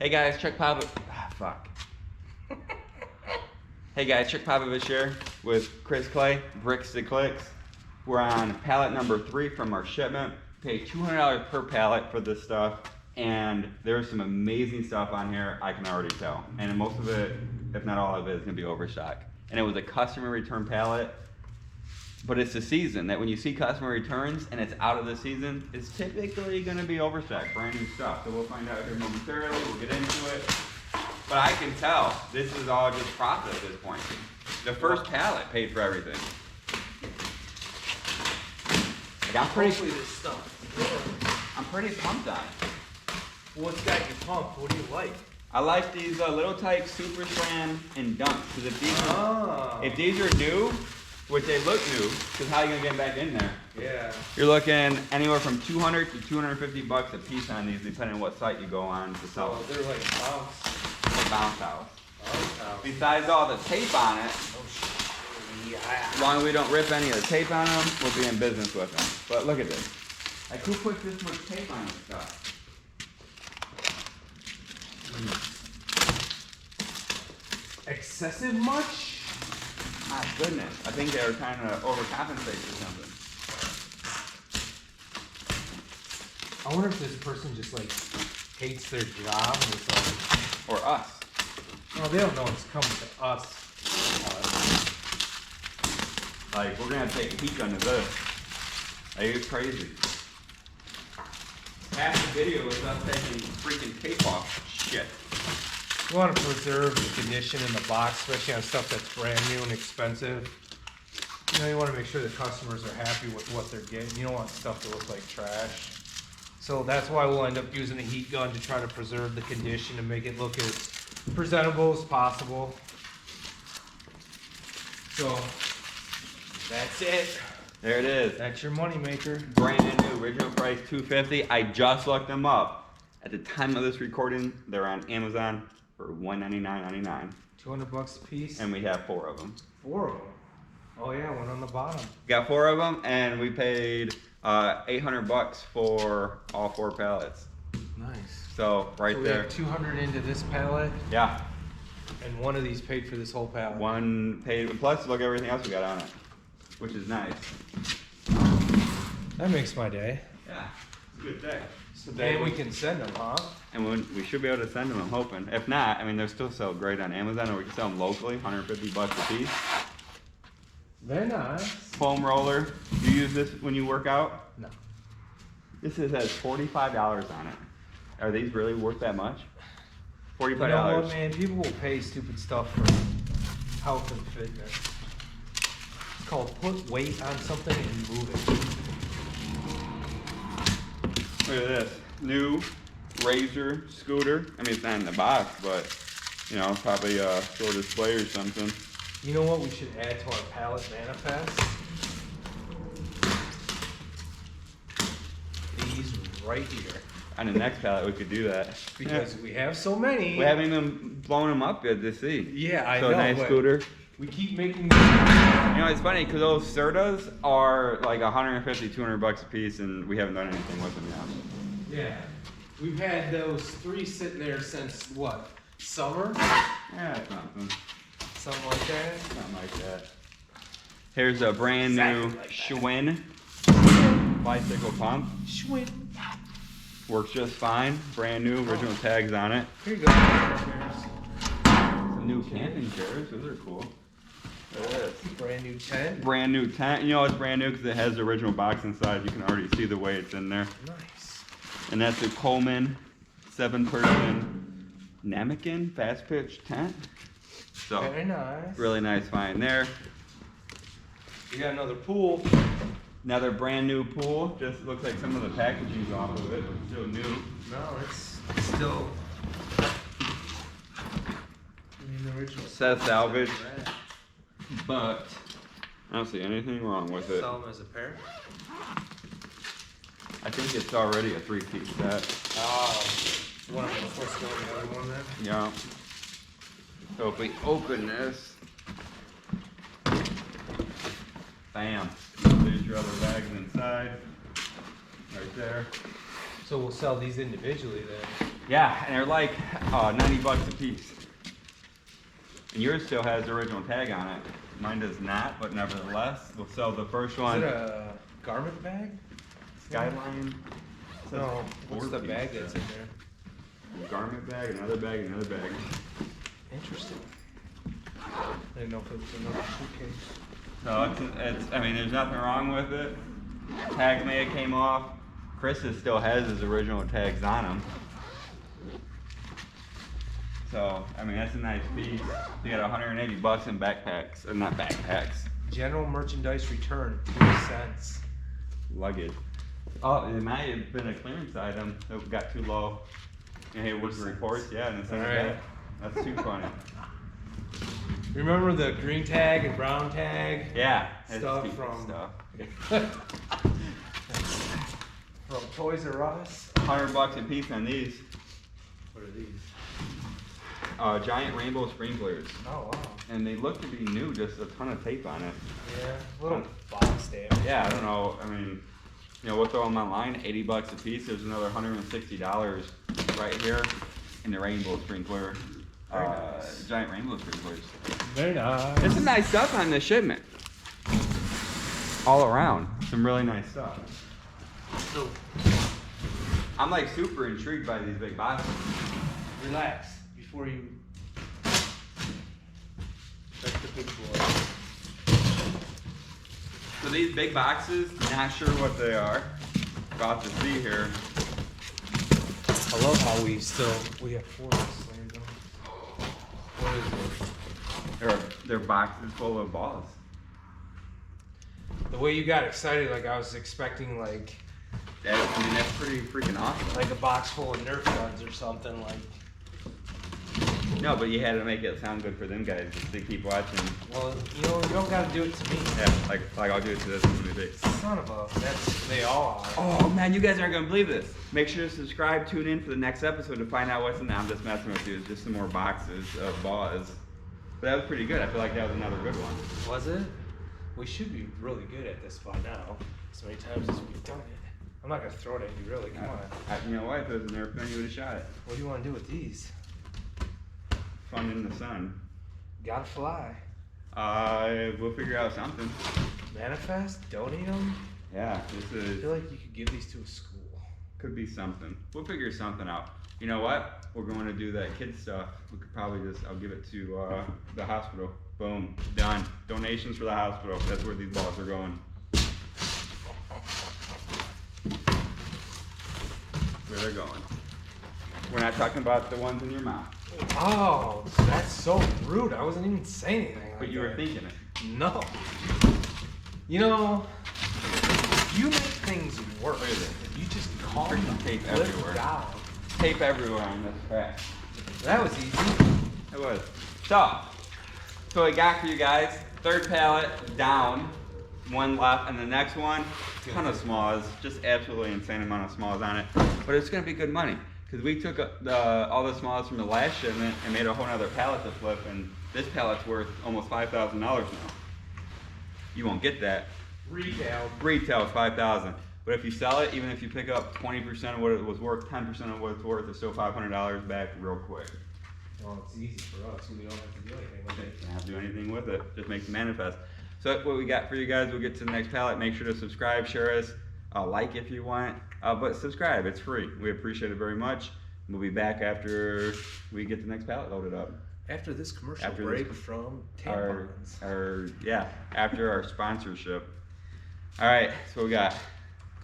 Hey guys, Chuckpopovich. Fuck. Hey guys, Chuckpopovich here with Chris Clay, Bricks to Clicks. We're on pallet number 3 from our shipment. Paid $200 per pallet for this stuff, and there's some amazing stuff on here, I can already tell. And most of it, if not all of it, is gonna be overstock. And it was a customer return pallet, but it's the season that when you see customer returns and it's out of the season, it's typically gonna be overstock, brand new stuff. So we'll find out here momentarily, we'll get into it. But I can tell, this is all just profit at this point. The first pallet paid for everything. Like, I'm pretty pumped on it. What's got you pumped? What do you like? I like these Little Tyke Super Slam and Dunks. Because if these are new, which they look new, because how are you gonna get them back in there? Yeah. You're looking anywhere from $200 to $250 a piece on these, depending on what site you go on to sell them. Oh, they're like Bounce house. bounce house. Besides all the tape on it, Oh shit. Yeah. as long as we don't rip any of the tape on them, we'll be in business with them. But look at this. Like, who puts this much tape on this stuff? Excessive much? My goodness. I think they were trying to overcompensate for something. I wonder if this person just like hates their job and it's like, Or us. oh, they don't know it's coming to us. Like, we're gonna take a peek under this. Like, it's crazy. Half the video is us taking freaking tape off shit. You want to preserve the condition in the box, especially on stuff that's brand new and expensive. You know, you want to make sure the customers are happy with what they're getting. You don't want stuff to look like trash. So that's why we'll end up using a heat gun to try to preserve the condition and make it look as presentable as possible. So that's it. There it is. That's your money maker. Brand new, original price $250. I just looked them up. At the time of this recording, they're on Amazon for $199.99. $200 a piece. And we have 4 of them. 4 of them. Oh yeah, one on the bottom. Got 4 of them, and we paid $800 for all 4 pallets. Nice. So right So we there. have 200 into this pallet, Yeah. and one of these paid for this whole pallet. One paid, plus look at everything else we got on it, which is nice. That makes my day. Yeah, it's a good day. And we can send them, huh? And we should be able to send them, I'm hoping. If not, I mean, they're still sell great on Amazon, or we can sell them locally, $150 a piece. Very nice. Foam roller. You use this when you work out? No. This has $45 on it. Are these really worth that much? $45. You know what, man? People will pay stupid stuff for health and fitness. It's called put weight on something and move it. Look at this. New Razor scooter. I mean, it's not in the box, but, you know, probably a store display or something. You know what we should add to our pallet manifest? These right here. On the next pallet, we could do that. Because we have so many. We haven't even blown them up yet to see. Yeah, I so know. So nice but scooter. We keep making. You know, it's funny because those Sertas are like $150, $200 a piece, and we haven't done anything with them yet. Yeah. We've had those 3 sitting there since what? Summer? Yeah, something. Something like that. Something like that. Here's a brand new Schwinn bicycle pump. Schwinn. Works just fine. Brand new, original tags on it. Here you go. Some new camping chairs. Those are cool. Look at this. Brand new tent. Brand new tent. You know it's brand new because it has the original box inside. You can already see the way it's in there. Nice. And that's a Coleman 7-person Namakin fast pitch tent. So Very nice. really nice find there. We got another pool. Another brand new pool. Just looks like some of the packaging's off of it, but still new. No, it's still. The original. Says salvage, but I don't see anything wrong with it. Sell them as a pair. I think it's already a 3-piece set. Oh, one of them. Let's go with the other one then. Yeah. So if we open this, bam, there's your other bags inside, right there. So we'll sell these individually then. Yeah, and they're like 90 bucks a piece. And yours still has the original tag on it. Mine does not, but nevertheless, we'll sell the first one. Is it a garment bag? Skyline. No, what's the bag piece, that's in there? Garment bag, another bag, another bag. Interesting. I didn't know if it was another suitcase. No, I mean, there's nothing wrong with it. Tag may have came off. Chris still has his original tags on him. So, I mean, that's a nice piece. You got 180 bucks in backpacks, or not backpacks. General merchandise return, 3 cents. Luggage. Oh, it might have been a clearance item that got too low. And hey, what's the reports? Yeah, and it's in the back. That's too funny. Remember the green tag and brown tag? Yeah. Stuff from from Toys R Us. 100 bucks a piece on these. What are these? Giant rainbow sprinklers. Oh wow. And they look to be new, just a ton of tape on it. Yeah, little box stamp. Yeah, I don't know. I mean, you know, we'll throw them online, 80 bucks a piece. There's another $160 right here in the rainbow sprinkler. Very nice. Giant rainbow sprinklers. Very nice. There's some nice stuff on this shipment. All around. Some really nice stuff. So, I'm like super intrigued by these big boxes. relax before you check the big boy. So these big boxes, not sure what they are. About to see here. I love how we have 4 slammed on. What is it? They're boxes full of balls. The way you got excited, like I was expecting like I mean, that's pretty freaking awesome. a box full of Nerf guns or something like. No, but you had to make it sound good for them guys if they keep watching. Well, you don't gotta do it to me. Yeah, like I'll do it to this movie. Son of a, they all are. Oh man, you guys aren't gonna believe this. Make sure to subscribe, tune in for the next episode to find out what's in there. I'm just messing with you. It's just some more boxes of balls. But that was pretty good. I feel like that was another good one. Was it? We should be really good at this by now. So many times as we've done it. I'm not gonna throw it at you, really. Come on. You know what? If it was an airplane, you would have shot it. What do you want to do with these? Fun in the sun. Gotta fly. We'll figure out something. Manifest? Donate them? Yeah, this I is feel like you could give these to a school. could be something. We'll figure something out. You know what? We're going to do that kid stuff. We could probably I'll give it to the hospital. Boom, done. Donations for the hospital. That's where these balls are going. Where they're going. We're not talking about the ones in your mouth. Oh, that's so rude. I wasn't even saying anything like But you were that. thinking it. No. You know, you make things worse. Look at this. If you just calm Freaking the tape flip everywhere. down. Tape everywhere on this crap. That was easy. It was. So I got for you guys, third pallet down, one left, and the next one, ton of smalls, just absolutely insane amount of smalls on it. But it's gonna be good money, because we took all the smalls from the last shipment and made a whole nother pallet to flip, and this pallet's worth almost $5,000 now. You won't get that. Retail. Retail is $5,000. But if you sell it, even if you pick up 20% of what it was worth, 10% of what it's worth, it's still $500 back real quick. Well, it's easy for us. We don't have to do anything with it. Don't have to do anything with it. Just makes it manifest. So that's what we got for you guys. We'll get to the next pallet. Make sure to subscribe, share us, like if you want. But subscribe, it's free. We appreciate it very much. We'll be back after we get the next pallet loaded up. After this commercial After break this- from tampons. After our sponsorship. All right, so we got